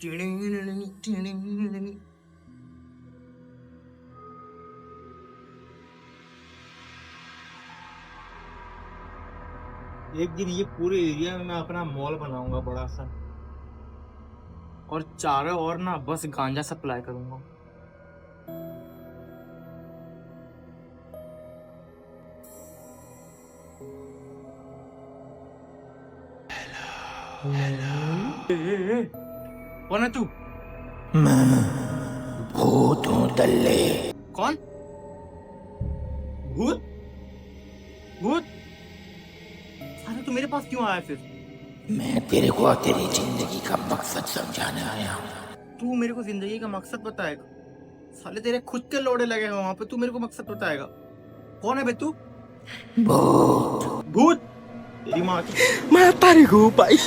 एक दिन ये पूरे एरिया में मैं अपना मॉल बनाऊंगा बड़ा सा, और चारों ओर ना बस गांजा सप्लाई करूंगा। कौन है तू? भूत हूँ दल्ले। कौन? भूत? भूत? अरे तू मेरे पास क्यों आया फिर? मैं तेरे को तेरी जिंदगी का मकसद समझाने आया हूँ। तू मेरे को जिंदगी का मकसद बताएगा? साले तेरे खुद के लोड़े लगे हैं वहां पे, तू मेरे को मकसद बताएगा? कौन है बे तू? भूत। भूत? तेरी माँ की। मैं तेरे को भाई